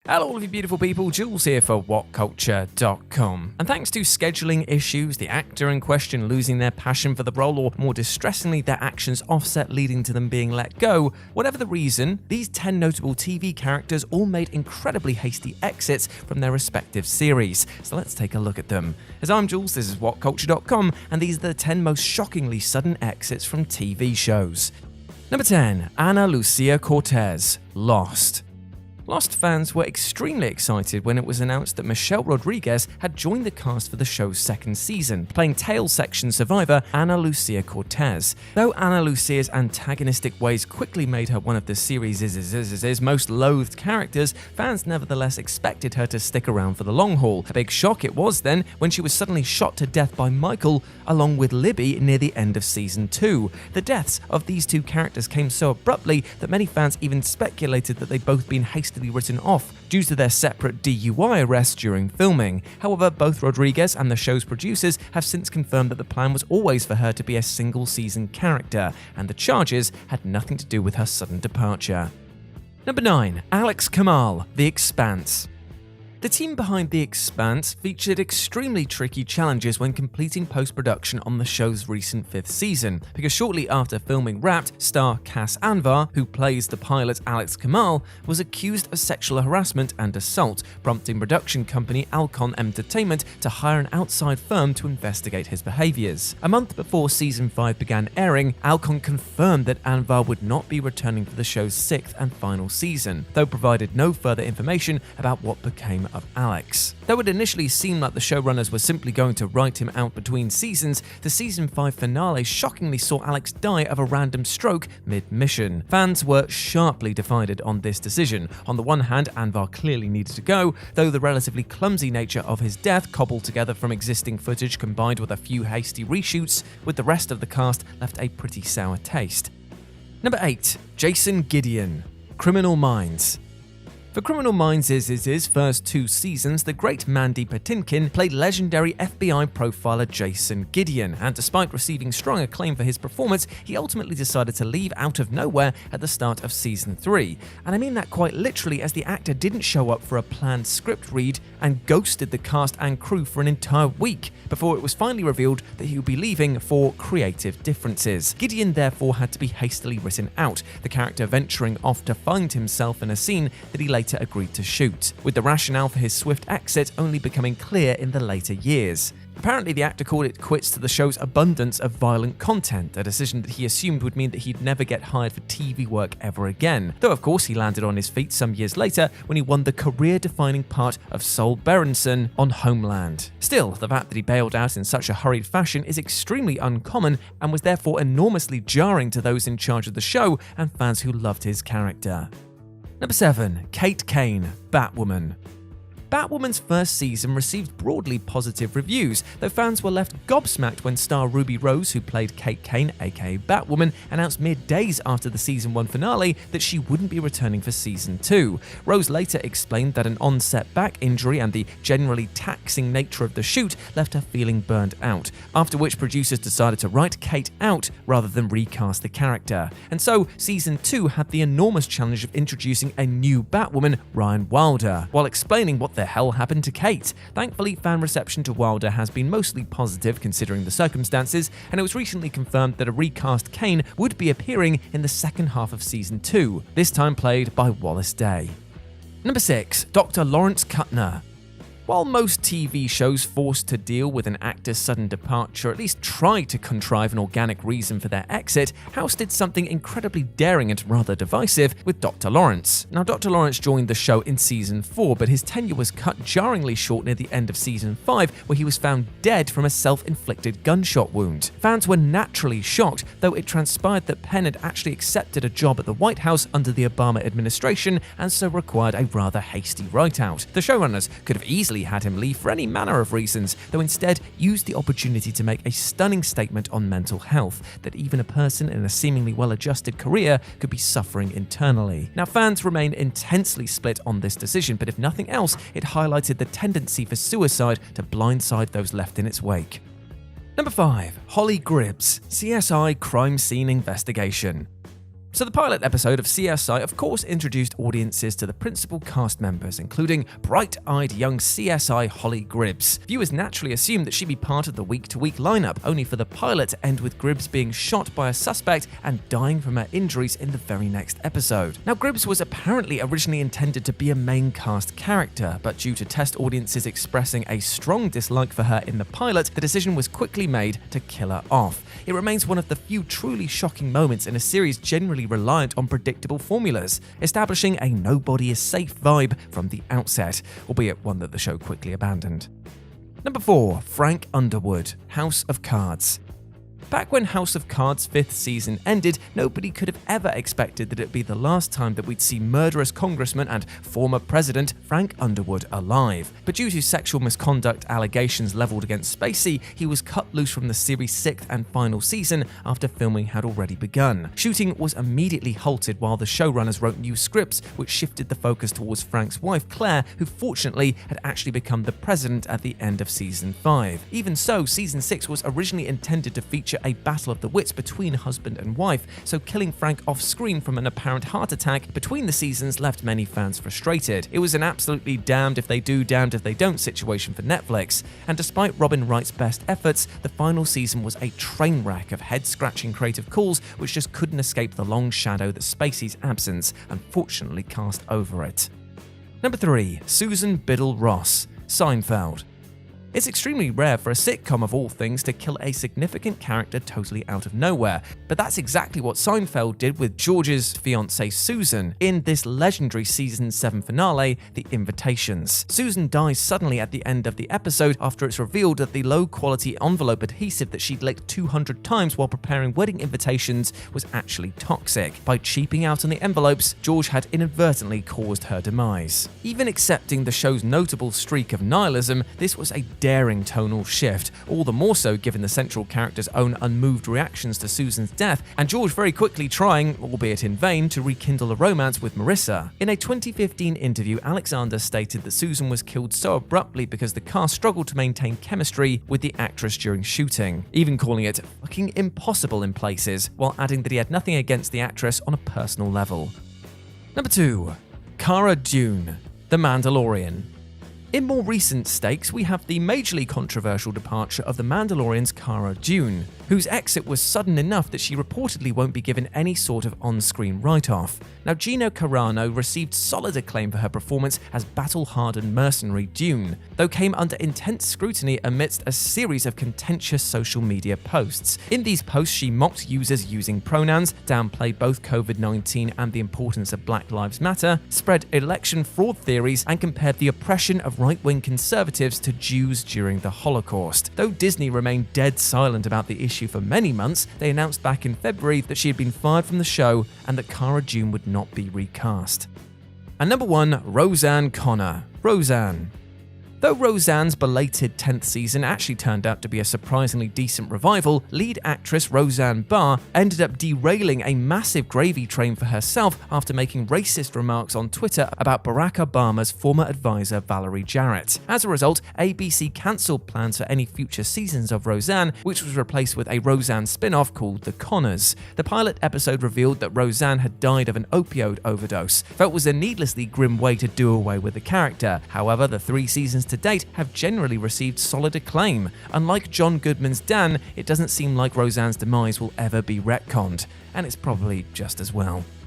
Hello all of you beautiful people, Jules here for Whatculture.com. And thanks to scheduling issues, the actor in question losing their passion for the role, or more distressingly, their actions offset leading to them being let go, whatever the reason, these 10 notable TV characters all made incredibly hasty exits from their respective series. So let's take a look at them. As I'm Jules, this is Whatculture.com, and these are the 10 most shockingly sudden exits from TV shows. Number 10. Ana Lucia Cortez, Lost. Lost fans were extremely excited when it was announced that Michelle Rodriguez had joined the cast for the show's second season, playing tail section survivor Ana Lucia Cortez. Though Ana Lucia's antagonistic ways quickly made her one of the series' most loathed characters, fans nevertheless expected her to stick around for the long haul. A big shock it was then when she was suddenly shot to death by Michael, along with Libby near the end of season 2. The deaths of these two characters came so abruptly that many fans even speculated that they'd both been hastily written off due to their separate DUI arrests during filming. However, both Rodriguez and the show's producers have since confirmed that the plan was always for her to be a single season character, and the charges had nothing to do with her sudden departure. Number 9. Alex Kamal, The Expanse. The team behind The Expanse featured extremely tricky challenges when completing post-production on the show's recent 5th season, because shortly after filming wrapped, star Cass Anvar, who plays the pilot Alex Kamal, was accused of sexual harassment and assault, prompting production company Alcon Entertainment to hire an outside firm to investigate his behaviors. A month before season 5 began airing, Alcon confirmed that Anvar would not be returning for the show's 6th and final season, though provided no further information about what became of Alex. Though it initially seemed like the showrunners were simply going to write him out between seasons, the season 5 finale shockingly saw Alex die of a random stroke mid-mission. Fans were sharply divided on this decision. On the one hand, Anvar clearly needed to go, though the relatively clumsy nature of his death, cobbled together from existing footage combined with a few hasty reshoots, with the rest of the cast left a pretty sour taste. Number 8. Jason Gideon, Criminal Minds. For Criminal Minds' first 2 seasons, the great Mandy Patinkin played legendary FBI profiler Jason Gideon, and despite receiving strong acclaim for his performance, he ultimately decided to leave out of nowhere at the start of season 3. And I mean that quite literally, as the actor didn't show up for a planned script read and ghosted the cast and crew for an entire week, before it was finally revealed that he would be leaving for creative differences. Gideon therefore had to be hastily written out, the character venturing off to find himself in a scene that he later agreed to shoot, with the rationale for his swift exit only becoming clear in the later years. Apparently, the actor called it quits to the show's abundance of violent content, a decision that he assumed would mean that he'd never get hired for TV work ever again. Though, of course, he landed on his feet some years later when he won the career-defining part of Saul Berenson on Homeland. Still, the fact that he bailed out in such a hurried fashion is extremely uncommon and was therefore enormously jarring to those in charge of the show and fans who loved his character. Number 7. Kane, Batwoman. Batwoman's first season received broadly positive reviews, though fans were left gobsmacked when star Ruby Rose, who played Kane, aka Batwoman, announced mere days after the season 1 finale that she wouldn't be returning for season 2. Rose later explained that an on-set back injury and the generally taxing nature of the shoot left her feeling burned out, after which producers decided to write Kate out rather than recast the character. And so, season 2 had the enormous challenge of introducing a new Batwoman, Ryan Wilder, while explaining what the hell happened to Kate. Thankfully, fan reception to Wilder has been mostly positive considering the circumstances, and it was recently confirmed that a recast Kane would be appearing in the second half of season 2, this time played by Wallace Day. Number 6. Dr. Lawrence Cutner. While most TV shows forced to deal with an actor's sudden departure at least try to contrive an organic reason for their exit, House did something incredibly daring and rather divisive with Dr. Lawrence. Now, Dr. Lawrence joined the show in season 4, but his tenure was cut jarringly short near the end of season 5, where he was found dead from a self-inflicted gunshot wound. Fans were naturally shocked, though it transpired that Penn had actually accepted a job at the White House under the Obama administration and so required a rather hasty write-out. The showrunners could have easily had him leave for any manner of reasons, though instead used the opportunity to make a stunning statement on mental health, that even a person in a seemingly well-adjusted career could be suffering internally. Now, fans remain intensely split on this decision, but if nothing else, it highlighted the tendency for suicide to blindside those left in its wake. Number 5. Holly Gribs, CSI Crime Scene Investigation. So the pilot episode of CSI of course introduced audiences to the principal cast members, including bright-eyed young CSI Holly Gribs. Viewers naturally assumed that she'd be part of the week-to-week lineup, only for the pilot to end with Gribs being shot by a suspect and dying from her injuries in the very next episode. Now, Gribs was apparently originally intended to be a main cast character, but due to test audiences expressing a strong dislike for her in the pilot, the decision was quickly made to kill her off. It remains one of the few truly shocking moments in a series generally reliant on predictable formulas, establishing a nobody is safe vibe from the outset, albeit one that the show quickly abandoned. Number 4. Frank Underwood, House of Cards. Back when House of Cards' 5th season ended, nobody could have ever expected that it'd be the last time that we'd see murderous congressman and former president Frank Underwood alive. But due to sexual misconduct allegations leveled against Spacey, he was cut loose from the series' 6th and final season after filming had already begun. Shooting was immediately halted while the showrunners wrote new scripts, which shifted the focus towards Frank's wife Claire, who fortunately had actually become the president at the end of season 5. Even so, season 6 was originally intended to feature a battle of the wits between husband and wife, so killing Frank off screen from an apparent heart attack between the seasons left many fans frustrated. It was an absolutely damned if they do, damned if they don't situation for Netflix, and despite Robin Wright's best efforts, the final season was a train wreck of head-scratching creative calls which just couldn't escape the long shadow that Spacey's absence unfortunately cast over it. Number 3. Susan Biddle Ross, Seinfeld. It's extremely rare for a sitcom of all things to kill a significant character totally out of nowhere, but that's exactly what Seinfeld did with George's fiancée Susan in this legendary season 7 finale, The Invitations. Susan dies suddenly at the end of the episode after it's revealed that the low-quality envelope adhesive that she'd licked 200 times while preparing wedding invitations was actually toxic. By cheaping out on the envelopes, George had inadvertently caused her demise. Even accepting the show's notable streak of nihilism, this was a daring tonal shift, all the more so given the central character's own unmoved reactions to Susan's death, and George very quickly trying, albeit in vain, to rekindle a romance with Marissa. In a 2015 interview, Alexander stated that Susan was killed so abruptly because the cast struggled to maintain chemistry with the actress during shooting, even calling it fucking impossible in places, while adding that he had nothing against the actress on a personal level. Number 2. Cara Dune, The Mandalorian. In more recent stakes, we have the majorly controversial departure of The Mandalorian's Cara Dune, whose exit was sudden enough that she reportedly won't be given any sort of on-screen write-off. Now, Gina Carano received solid acclaim for her performance as battle-hardened mercenary Dune, though came under intense scrutiny amidst a series of contentious social media posts. In these posts, she mocked users using pronouns, downplayed both COVID-19 and the importance of Black Lives Matter, spread election fraud theories, and compared the oppression of right-wing conservatives to Jews during the Holocaust. Though Disney remained dead silent about the issue for many months, they announced back in February that she had been fired from the show and that Cara Dune would not be recast. And number 1, Roseanne Conner, Roseanne. Though Roseanne's belated 10th season actually turned out to be a surprisingly decent revival, lead actress Roseanne Barr ended up derailing a massive gravy train for herself after making racist remarks on Twitter about Barack Obama's former advisor Valerie Jarrett. As a result, ABC cancelled plans for any future seasons of Roseanne, which was replaced with a Roseanne spin-off called The Conners. The pilot episode revealed that Roseanne had died of an opioid overdose, though it was a needlessly grim way to do away with the character. However, the 3 seasons to date have generally received solid acclaim. Unlike John Goodman's Dan, it doesn't seem like Roseanne's demise will ever be retconned, and it's probably just as well.